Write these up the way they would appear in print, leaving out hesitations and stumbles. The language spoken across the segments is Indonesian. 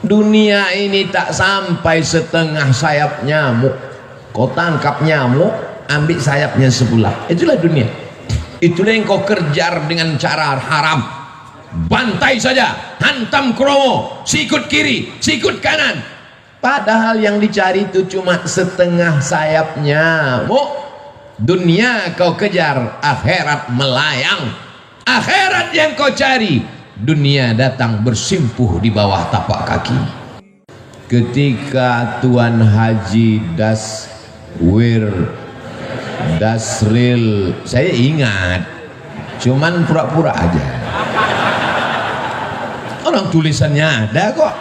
Dunia ini tak sampai setengah sayap nyamuk. Kau tangkap nyamuk, ambil sayapnya sebelah. Itulah dunia. Itulah yang kau kejar dengan cara haram. Bantai saja, hantam kromo, sikut kiri, sikut kanan. Padahal yang dicari itu cuma setengah sayap nyamuk. Dunia kau kejar, akhirat melayang. Akhirat yang kau cari, dunia datang bersimpuh di bawah tapak kaki. Ketika Tuan Haji Dasril, saya ingat, cuman pura-pura aja. Orang tulisannya ada kok.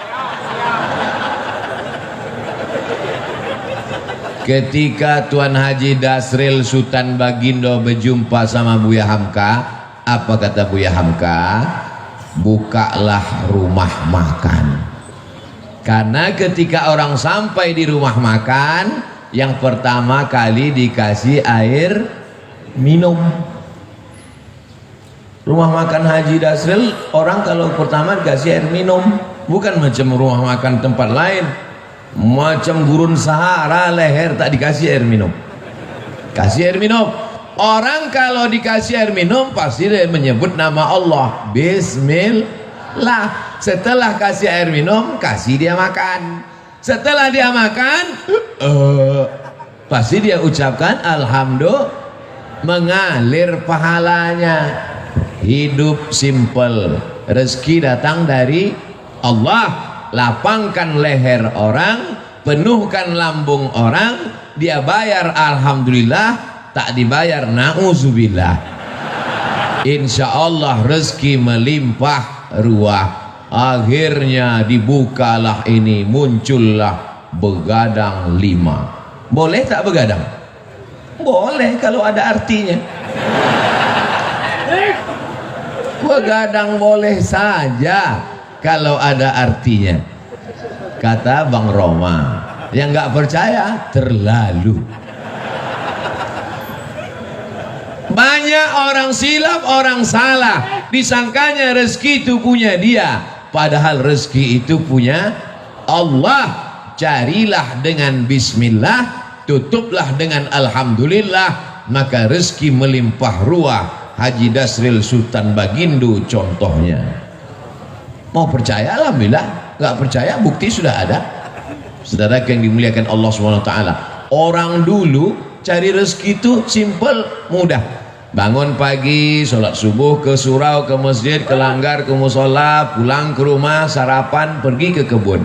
Ketika Tuan Haji Dasril Sultan Bagindo berjumpa sama Buya Hamka, apa kata Buya Hamka? Bukalah rumah makan. Karena ketika orang sampai di rumah makan, yang pertama kali dikasih air minum. Rumah makan Haji Dasril, orang kalau pertama dikasih air minum, bukan macam rumah makan tempat lain. Macam gurun Sahara, leher tak dikasih air minum. Kasih air minum. Orang kalau dikasih air minum pasti dia menyebut nama Allah, Bismillah. Setelah kasih air minum, kasih dia makan. Setelah dia makan, pasti dia ucapkan Alhamdulillah, mengalir pahalanya. Hidup simple, rezeki datang dari Allah. Lapangkan leher orang, penuhkan lambung orang, dia bayar alhamdulillah, tak dibayar na'udzubillah. Insya Allah rezeki melimpah ruah. Akhirnya dibukalah ini, muncullah begadang 5. Boleh tak begadang? Boleh kalau ada artinya. Begadang boleh saja kalau ada artinya. Kata Bang Roma, yang nggak percaya terlalu. Banyak orang silap, orang salah, disangkanya rezeki itu punya dia, padahal rezeki itu punya Allah. Carilah dengan bismillah, tutuplah dengan alhamdulillah, maka rezeki melimpah ruah. Haji Dasril Sultan Bagindo contohnya. Mau percaya alhamdulillah, nggak percaya bukti sudah ada. Saudara yang dimuliakan Allah SWT, orang dulu cari rezeki itu simple, mudah. Bangun pagi, sholat subuh, ke surau, ke masjid, ke langgar, ke musola, pulang ke rumah, sarapan, pergi ke kebun.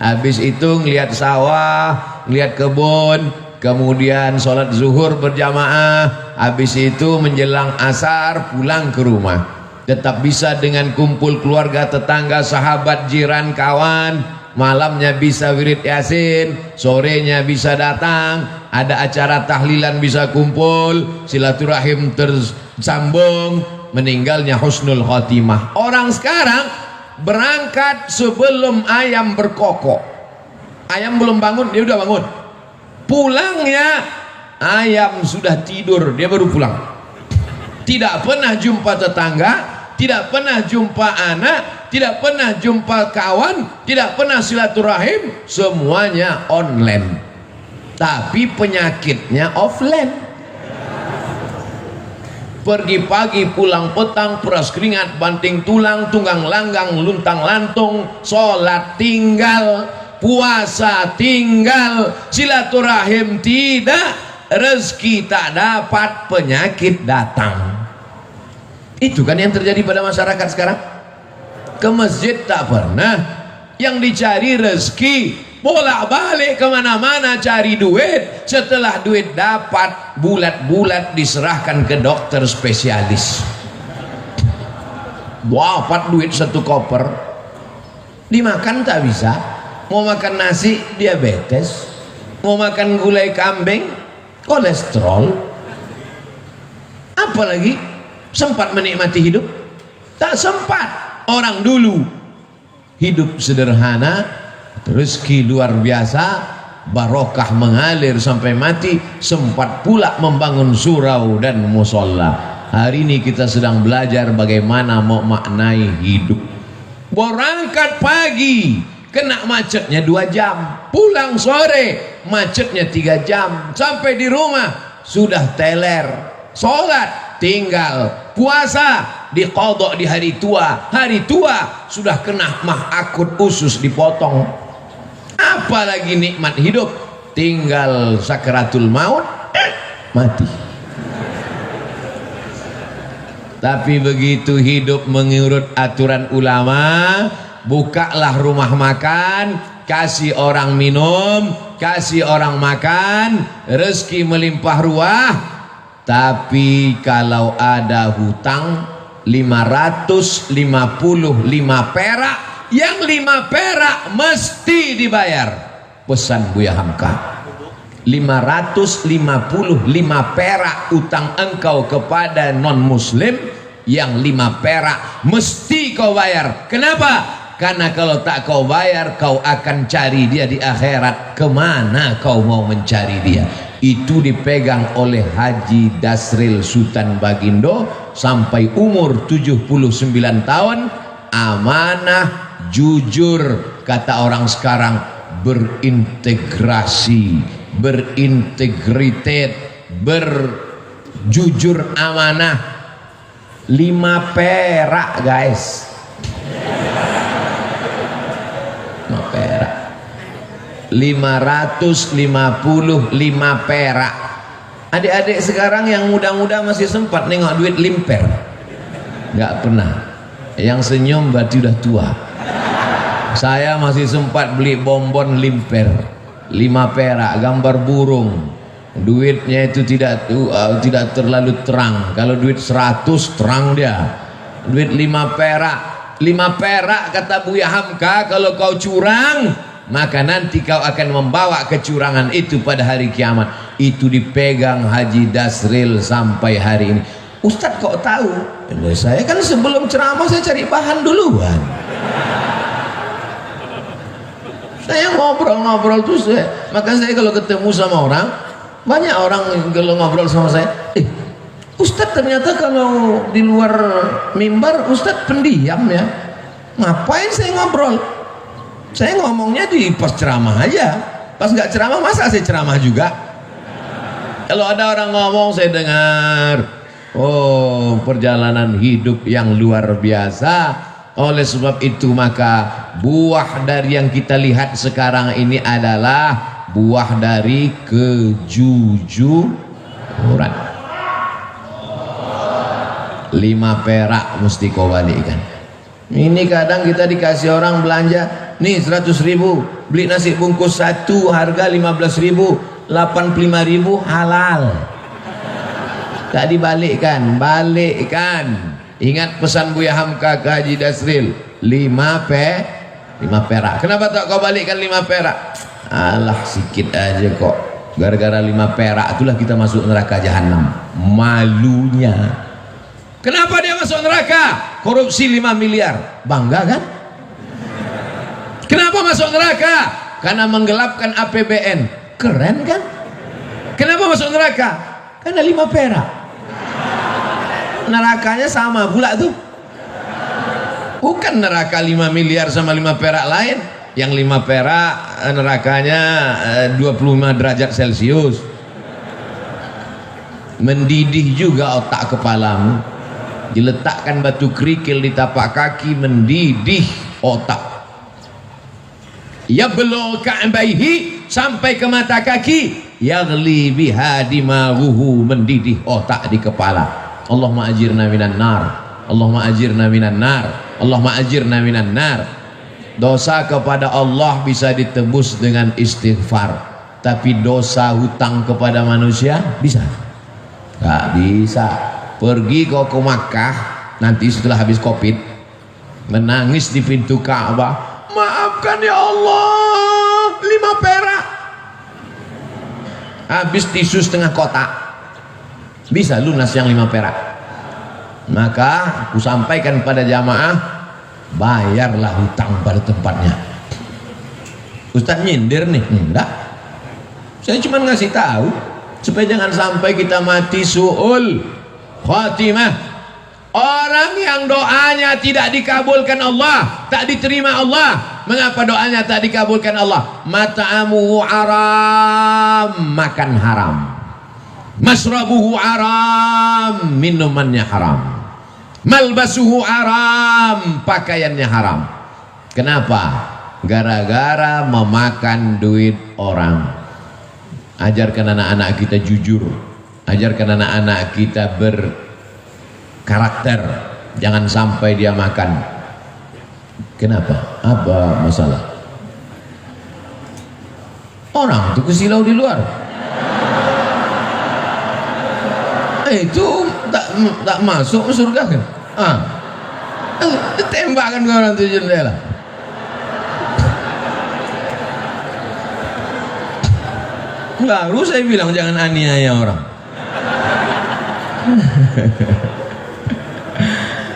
Habis itu ngelihat sawah, ngelihat kebun, kemudian sholat zuhur berjamaah, habis itu menjelang asar pulang ke rumah. Tetap bisa dengan kumpul keluarga, tetangga, sahabat, jiran, kawan. Malamnya bisa wirid yasin, sorenya bisa datang, ada acara tahlilan bisa kumpul, silaturahim tersambung, meninggalnya husnul khotimah. Orang sekarang berangkat sebelum ayam berkokok. Ayam belum bangun, dia udah bangun. Pulangnya ayam sudah tidur, dia baru pulang. Tidak pernah jumpa tetangga, tidak pernah jumpa anak, tidak pernah jumpa kawan, tidak pernah silaturahim, semuanya online. Tapi penyakitnya offline. Pergi pagi, pulang petang, peras keringat, banting tulang, tunggang langgang, luntang lantung, sholat tinggal, puasa tinggal, silaturahim tidak, rezeki tak dapat, penyakit datang. Itu kan yang terjadi pada masyarakat sekarang. Ke masjid tak pernah, yang dicari rezeki, bolak-balik kemana-mana cari duit. Setelah duit dapat, bulat-bulat diserahkan ke dokter spesialis. Wafat duit 1 koper, dimakan tak bisa. Mau makan nasi diabetes, mau makan gulai kambing kolesterol. Apalagi sempat menikmati hidup? Tak sempat. Orang dulu hidup sederhana, rezeki luar biasa, barokah mengalir sampai mati, sempat pula membangun surau dan musola. Hari ini kita sedang belajar bagaimana mau maknai hidup. Berangkat pagi, kena macetnya 2 jam, pulang sore macetnya 3 jam, sampai di rumah sudah teler, sholat tinggal, puasa diqadha di hari tua sudah kena mah akut usus dipotong. Apalagi nikmat hidup, tinggal sakaratul maut, mati. Tapi begitu hidup mengurut aturan ulama, bukalah rumah makan, kasih orang minum, kasih orang makan, rezeki melimpah ruah. Tapi kalau ada hutang 555 perak, yang 5 perak mesti dibayar. Pesan Buya Hamka, 555 perak utang engkau kepada non muslim, yang 5 perak mesti kau bayar. Kenapa? Karena kalau tak kau bayar, kau akan cari dia di akhirat. Kemana kau mau mencari dia? Itu dipegang oleh Haji Dasril Sultan Bagindo sampai umur 79 tahun. Amanah, jujur, kata orang sekarang, berintegrasi, berintegritet, berjujur, amanah. 5 perak guys, 5 perak, 555 perak. Adik-adik sekarang yang muda-muda masih sempat nengok duit limper? Nggak pernah. Yang senyum berarti udah tua. Saya masih sempat beli bonbon limper 5 perak, gambar burung. Duitnya itu tidak terlalu terang. Kalau duit 100 terang dia. Duit 5 perak, 5 perak kata Buya Hamka, kalau kau curang, maka nanti kau akan membawa kecurangan itu pada hari kiamat. Itu dipegang Haji Dasril sampai hari ini. Ustadz kok tahu? Saya kan sebelum ceramah saya cari bahan duluan. Saya ngobrol-ngobrol tuh maka saya kalau ketemu sama orang, banyak orang kalau ngobrol sama saya, Ustadz ternyata kalau di luar mimbar Ustadz pendiam ya. Ngapain saya ngobrol? Saya ngomongnya di pas ceramah aja. Pas nggak ceramah masa saya ceramah juga? Kalau ada orang ngomong saya dengar. Oh, perjalanan hidup yang luar biasa. Oleh sebab itu maka buah dari yang kita lihat sekarang ini adalah buah dari kejujuran. 5 perak mesti kau balikkan. Ini kadang kita dikasih orang belanja, nih 100.000, beli nasi bungkus 1 harga 15.000, 85.000 halal. Tak dibalikkan, balikkan. Ingat pesan Buya Hamka ke Haji Dasril, 5 perak. Kenapa tak kau balikkan 5 perak? Alah sikit aja kok. Gara-gara 5 perak itulah kita masuk neraka jahanam. Malunya. Kenapa dia masuk neraka? Korupsi 5 miliar. Bangga kan? Kenapa masuk neraka? Karena menggelapkan APBN. Keren kan? Kenapa masuk neraka? Karena 5 perak. Nerakanya sama pula tuh. Bukan neraka 5 miliar sama 5 perak lain. Yang 5 perak nerakanya 25 derajat Celcius. Mendidih juga otak kepalamu. Diletakkan batu kerikil di tapak kaki, mendidih otak. Yablugh ka'baihi, sampai ke mata kaki. Yaghli biha dimaghuhu, mendidih otak di kepala. Allahumma ajirna minan nar, Allahumma ajirna minan nar, Allahumma ajirna minan nar. Dosa kepada Allah bisa ditebus dengan istighfar, tapi dosa hutang kepada manusia bisa? Gak bisa. Pergi kau ke Makkah nanti setelah habis Covid, menangis di pintu Ka'bah, maafkan ya Allah, 5 perak. Habis tisu setengah kotak, bisa lunas yang 5 perak. Maka aku sampaikan pada jamaah, bayarlah hutang pada tempatnya. Ustaz nyindir nih? Enggak, saya cuma ngasih tahu supaya jangan sampai kita mati su'ul khatimah. Orang yang doanya tidak dikabulkan Allah, tak diterima Allah, Mengapa doanya tak dikabulkan Allah? Mat'amuhu haram, makan haram. Masrabuhu haram, minumannya haram. Malbasuhu haram, pakaiannya haram. Kenapa? Gara-gara memakan duit orang. Ajarkan anak-anak kita jujur, ajarkan anak-anak kita berkarakter, jangan sampai dia makan. Kenapa? Apa masalah? Orang itu kesilau di luar. Itu tak masuk surga kan? Tembakan ke orang itu jendela. Lalu saya bilang jangan aniaya orang.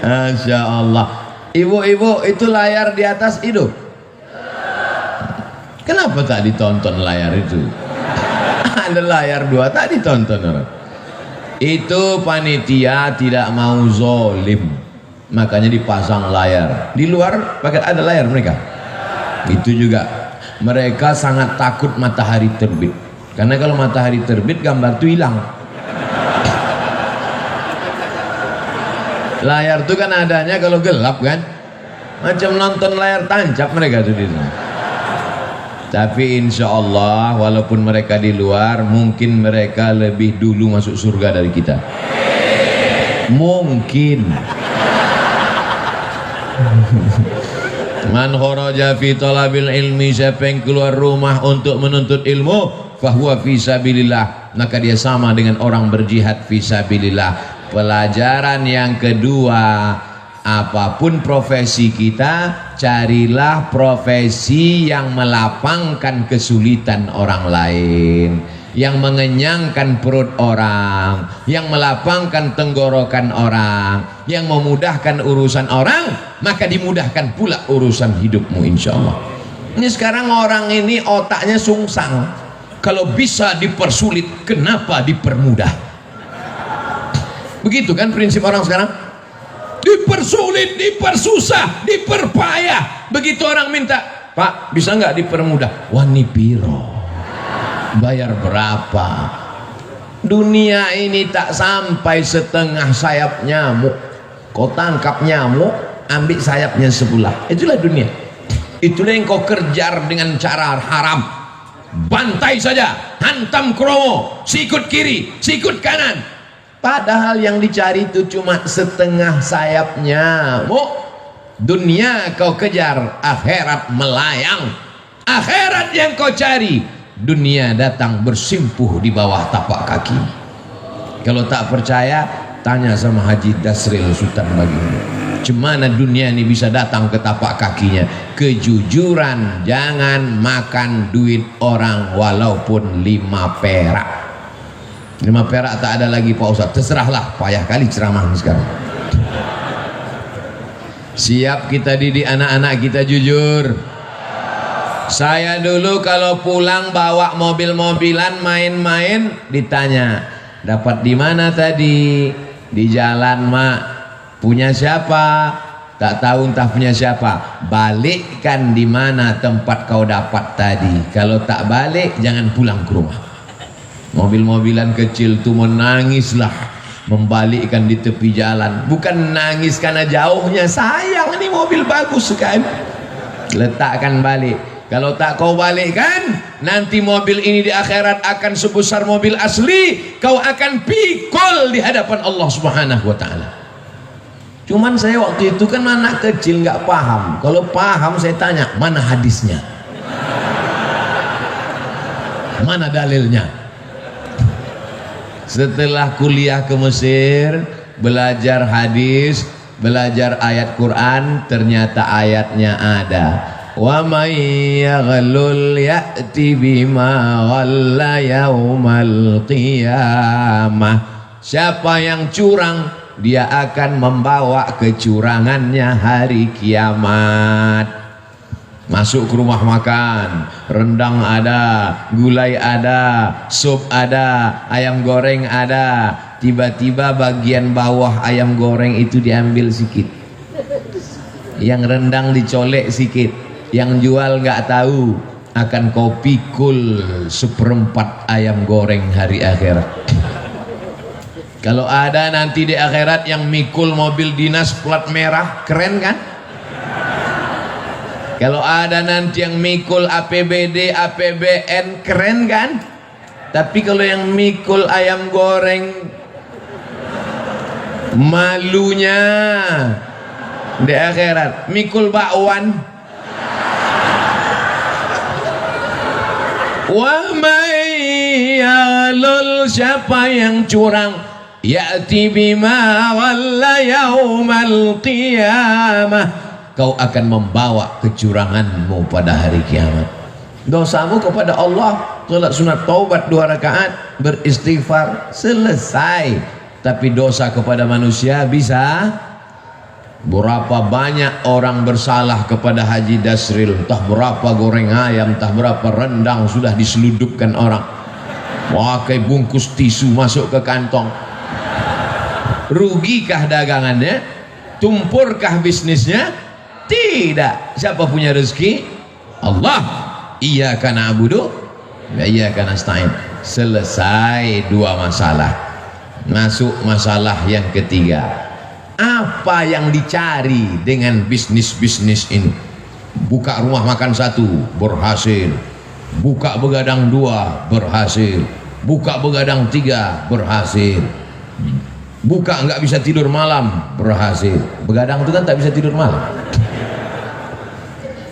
Masya Allah. Ibu-ibu itu layar di atas hidup. Kenapa tak ditonton layar itu? Ada layar dua tak ditonton orang. Itu panitia tidak mau zolim, makanya dipasang layar. Di luar pakai ada layar mereka. Itu juga mereka sangat takut matahari terbit. Karena kalau matahari terbit gambar itu hilang. Layar itu kan adanya kalau gelap kan, macam nonton layar tancap mereka tuh di sana. Tapi insya Allah walaupun mereka di luar, mungkin mereka lebih dulu masuk surga dari kita. Mungkin. Man kharaja fi talabil ilmi, siapa yang keluar rumah untuk menuntut ilmu, fahuwa fi sabilillah, maka dia sama dengan orang berjihad fi sabilillah. Pelajaran yang kedua, apapun profesi kita, carilah profesi yang melapangkan kesulitan orang lain, yang mengenyangkan perut orang, yang melapangkan tenggorokan orang, yang memudahkan urusan orang, maka dimudahkan pula urusan hidupmu insya Allah. Ini sekarang orang ini otaknya sungsang. Kalau bisa dipersulit, kenapa dipermudah? Begitu kan prinsip orang sekarang? Dipersulit, dipersusah, diperpayah. Begitu orang minta, Pak bisa nggak dipermudah? Wani piro, bayar berapa? Dunia ini tak sampai setengah sayap nyamuk. Kau tangkap nyamuk, ambil sayapnya sebelah. Itulah dunia. Itulah yang kau kejar dengan cara haram. Bantai saja, hantam kromo, sikut kiri, sikut kanan. Padahal yang dicari itu cuma setengah sayapnya. Dunia kau kejar, akhirat melayang. Akhirat yang kau cari, dunia datang bersimpuh di bawah tapak kaki. Kalau tak percaya, tanya sama Haji Dasril Sultan Baginda. Cemana dunia ini bisa datang ke tapak kakinya? Kejujuran, jangan makan duit orang walaupun 5 perak. 5 perak tak ada lagi Pak Ustaz, terserahlah, payah kali ceramah sekarang. Siap kita didik anak-anak kita jujur. Saya dulu kalau pulang bawa mobil-mobilan main-main, ditanya, dapat di mana tadi? Di jalan mak. Punya siapa? Tak tahu entah punya siapa. Balikkan di mana tempat kau dapat tadi. Kalau tak balik, jangan pulang ke rumah. Mobil-mobilan kecil tuh menangislah, membalikkan di tepi jalan. Bukan nangis karena jauhnya, sayang ini mobil bagus kan, letakkan balik. Kalau tak kau balikkan, nanti mobil ini di akhirat akan sebesar mobil asli, kau akan pikul di hadapan Allah Subhanahu wa ta'ala. Cuman saya waktu itu kan anak kecil nggak paham. Kalau paham saya tanya, mana hadisnya, mana dalilnya. Setelah kuliah ke Mesir, belajar hadis, belajar ayat Quran, ternyata ayatnya ada. Wa may yaghlul ya'ti bima ghalla yaumal qiyamah. Siapa yang curang, dia akan membawa kecurangannya hari kiamat. Masuk ke rumah makan, rendang ada, gulai ada, sup ada, ayam goreng ada. Tiba-tiba bagian bawah ayam goreng itu diambil sikit, yang rendang dicolek sikit, Yang jual nggak tahu akan kau pikul seperempat ayam goreng hari akhirat. Kalau ada nanti di akhirat yang mikul mobil dinas plat merah, keren kan? Kalau ada nanti yang mikul APBD, APBN, keren kan? Tapi kalau yang mikul ayam goreng, malunya di akhirat. Mikul bakwan, wa mayyalul, siapa yang curang, ya'ti bima walla yaumal qiyamah, kau akan membawa kecuranganmu pada hari kiamat. Dosamu kepada Allah, salat sunat taubat 2 rakaat, beristighfar, selesai. Tapi dosa kepada manusia bisa. Berapa banyak orang bersalah kepada Haji Dasril, entah berapa goreng ayam, entah berapa rendang sudah diseludupkan orang, pakai bungkus tisu masuk ke kantong. Rugikah dagangannya? Tumpurkah bisnisnya? Tidak. Siapa punya rezeki? Allah. Iyyaka na'budu wa iyyaka nasta'in. Selesai 2 masalah. Masuk masalah yang ketiga. Apa yang dicari dengan bisnis-bisnis ini? Buka rumah makan 1 berhasil, buka begadang 2 berhasil, buka begadang 3 berhasil, buka nggak bisa tidur malam berhasil. Begadang itu kan tak bisa tidur malam.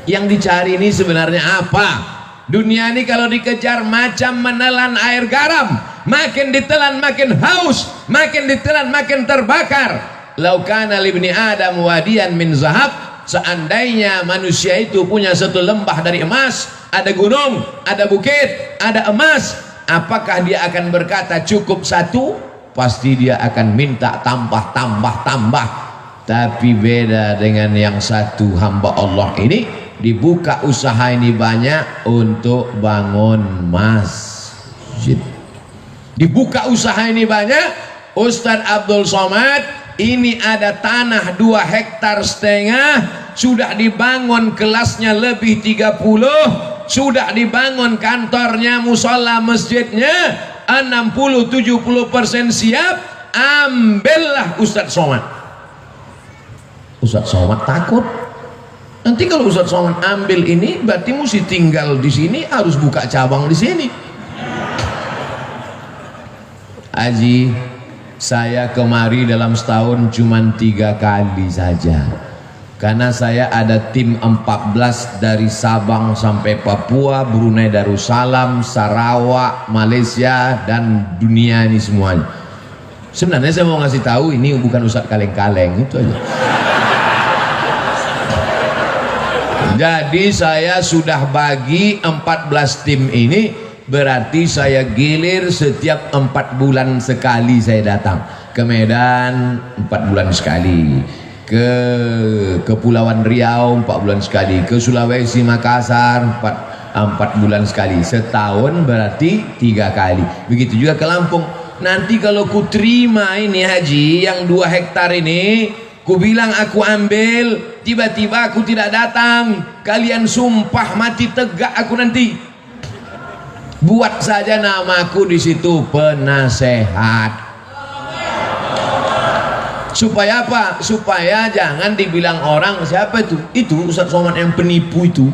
Yang dicari ini sebenarnya apa? Dunia ini kalau dikejar macam menelan air garam, makin ditelan makin haus, makin ditelan makin terbakar. Lau kana libni Adam wadiyan min zahab, seandainya manusia itu punya satu lembah dari emas, ada gunung, ada bukit, ada emas, apakah dia akan berkata cukup 1? Pasti dia akan minta tambah. Tapi beda dengan yang satu hamba Allah ini. Dibuka usaha ini banyak untuk bangun masjid. Dibuka usaha ini banyak. Ustadz Abdul Somad ini ada tanah 2,5 hektar, sudah dibangun kelasnya lebih 30, sudah dibangun kantornya, musola masjidnya 60-70% siap. Ambillah Ustadz Somad. Ustadz Somad takut. Nanti kalau Ustadz Somad ambil ini, berarti mesti tinggal di sini, harus buka cabang di sini. Haji, saya kemari dalam setahun cuma 3 kali saja. Karena saya ada tim 14 dari Sabang sampai Papua, Brunei Darussalam, Sarawak, Malaysia, dan dunia ini semuanya. Sebenarnya saya mau ngasih tahu ini bukan Ustadz kaleng-kaleng, itu aja. Jadi saya sudah bagi 14 tim ini, berarti saya gilir setiap 4 bulan sekali saya datang ke Medan, 4 bulan sekali, ke Kepulauan Riau 4 bulan sekali, ke Sulawesi Makassar 4 bulan sekali. Setahun berarti 3 kali. Begitu juga ke Lampung. Nanti kalau ku terima ini haji yang 2 hektar ini, ku bilang aku ambil, tiba-tiba aku tidak datang, kalian sumpah mati tegak aku nanti. Buat saja namaku di situ penasehat. Supaya apa? Supaya jangan dibilang orang siapa itu? Itu Ustadz Somad yang penipu itu.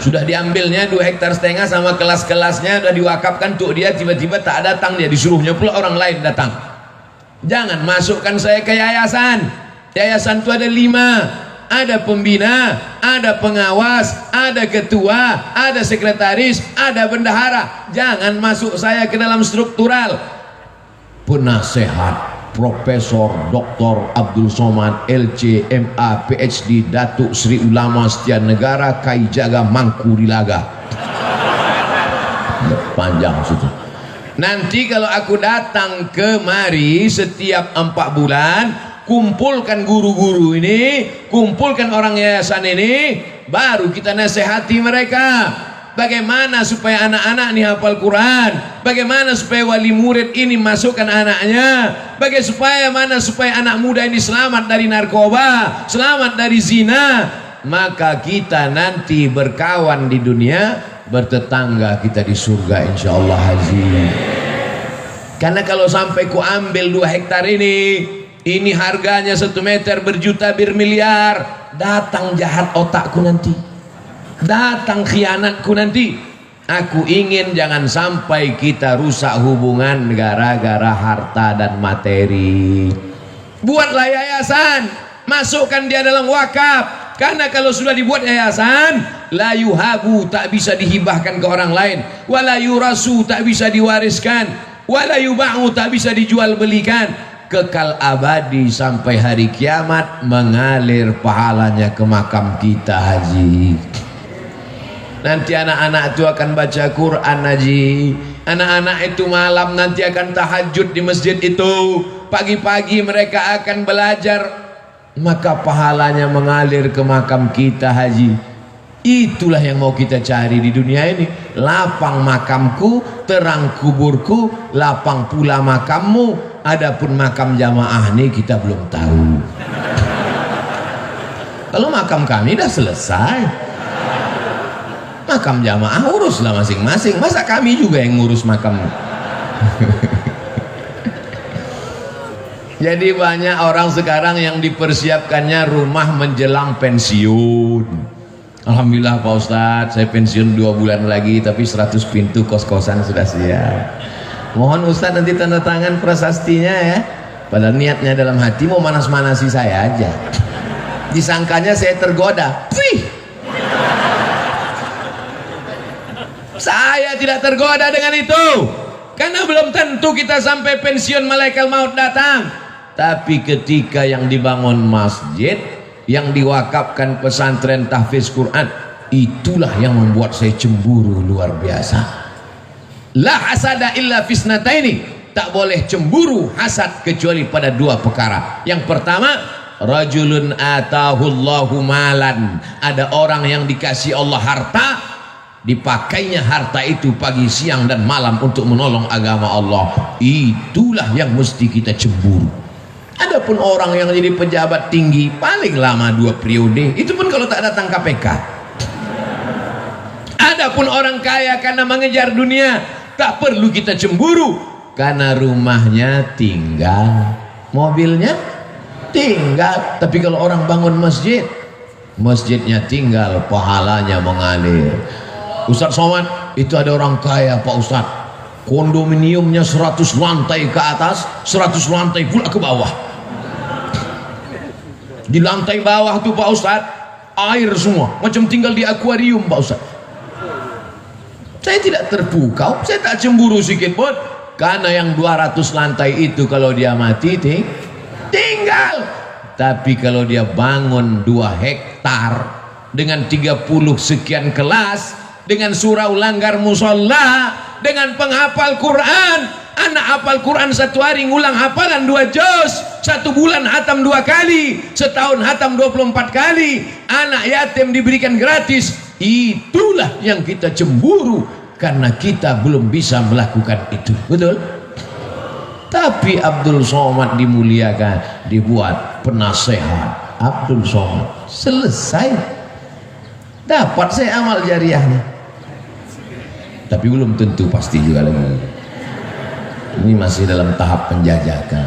Sudah diambilnya 2,5 hektar sama kelas-kelasnya, sudah diwakafkan untuk dia, tiba-tiba tak datang dia, disuruhnya pula orang lain datang. Jangan masukkan saya ke yayasan. Yayasan itu ada 5, ada pembina, ada pengawas, ada ketua, ada sekretaris, ada bendahara. Jangan masuk saya ke dalam struktural. Penasehat Profesor Dr. Abdul Somad LC MA PhD Datuk Sri Ulama Setia Negara Kai Jaga Mangku Dilaga. Panjang situ. Nanti kalau aku datang kemari setiap 4 bulan, kumpulkan guru-guru ini, kumpulkan orang yayasan ini, baru kita nasihati mereka. Bagaimana supaya anak-anak ini hafal Quran, bagaimana supaya wali murid ini masukkan anaknya, bagaimana supaya anak muda ini selamat dari narkoba, selamat dari zina. maka kita nanti berkawan di dunia, bertetangga kita di surga insyaallah haji. Karena kalau sampai ku ambil 2 hektar ini harganya 1 meter berjuta bermiliar, datang jahat otakku nanti, datang khianatku nanti. Aku ingin jangan sampai kita rusak hubungan gara-gara harta dan materi. Buatlah yayasan, masukkan dia dalam wakaf. Karena kalau sudah dibuat yayasan, la yuhabu, tak bisa dihibahkan ke orang lain, wala yurasu, tak bisa diwariskan, wala yuba'u, tak bisa dijual belikan, kekal abadi sampai hari kiamat, mengalir pahalanya ke makam kita haji. Nanti anak-anak itu akan baca Quran haji, anak-anak itu malam nanti akan tahajud di masjid itu, pagi-pagi mereka akan belajar, maka pahalanya mengalir ke makam kita haji. Itulah yang mau kita cari di dunia ini. Lapang makamku, terang kuburku, lapang pula makammu. Adapun makam jamaah ini kita belum tahu. Kalau makam kami dah selesai, makam jamaah uruslah masing-masing. Masa kami juga yang ngurus makam? Jadi banyak orang sekarang yang dipersiapkannya rumah menjelang pensiun. Alhamdulillah Pak Ustadz, saya pensiun 2 bulan lagi, tapi 100 pintu kos-kosan sudah siap. Mohon Ustadz nanti tanda tangan prasastinya ya. Padahal niatnya dalam hati mau manas-manasi saya aja. Disangkanya saya tergoda. Wih, saya tidak tergoda dengan itu, karena belum tentu kita sampai pensiun malaikat maut datang. Tapi ketika yang dibangun masjid, yang diwakafkan pesantren tahfiz Quran, itulah yang membuat saya cemburu luar biasa. La hasada illa fisnataini, tak boleh cemburu hasad kecuali pada 2 perkara. Yang pertama, rajulun atahullahu malan, ada orang yang dikasih Allah harta, dipakainya harta itu pagi, siang dan malam untuk menolong agama Allah. Itulah yang mesti kita cemburu. Adapun orang yang jadi pejabat tinggi paling lama 2 periode, itu pun kalau tak datang KPK. Adapun orang kaya karena mengejar dunia, tak perlu kita cemburu, karena rumahnya tinggal, mobilnya tinggal. Tapi kalau orang bangun masjid, masjidnya tinggal, pahalanya mengalir. Ustadz Somad, itu ada orang kaya Pak Ustadz, kondominiumnya 100 lantai ke atas, 100 lantai pula ke bawah. Di lantai bawah tuh Pak Ustadz, air semua, macam tinggal di akuarium Pak Ustadz. Saya tidak terpukau, saya tak cemburu sedikit pun, karena yang 200 lantai itu kalau dia mati tinggal. Tapi kalau dia bangun 2 hektar dengan 30 sekian kelas, dengan surau langgar musola, dengan penghafal Quran, anak hafal Quran 1 hari ngulang hafalan 2 juz, 1 bulan hatam 2 kali, setahun hatam 24 kali, anak yatim diberikan gratis. Itulah yang kita cemburu, karena kita belum bisa melakukan itu. Betul? Tapi Abdul Somad dimuliakan, dibuat penasehat Abdul Somad, selesai, dapat saya amal jariahnya. Tapi belum tentu pasti juga lagi. Ini masih dalam tahap penjajakan.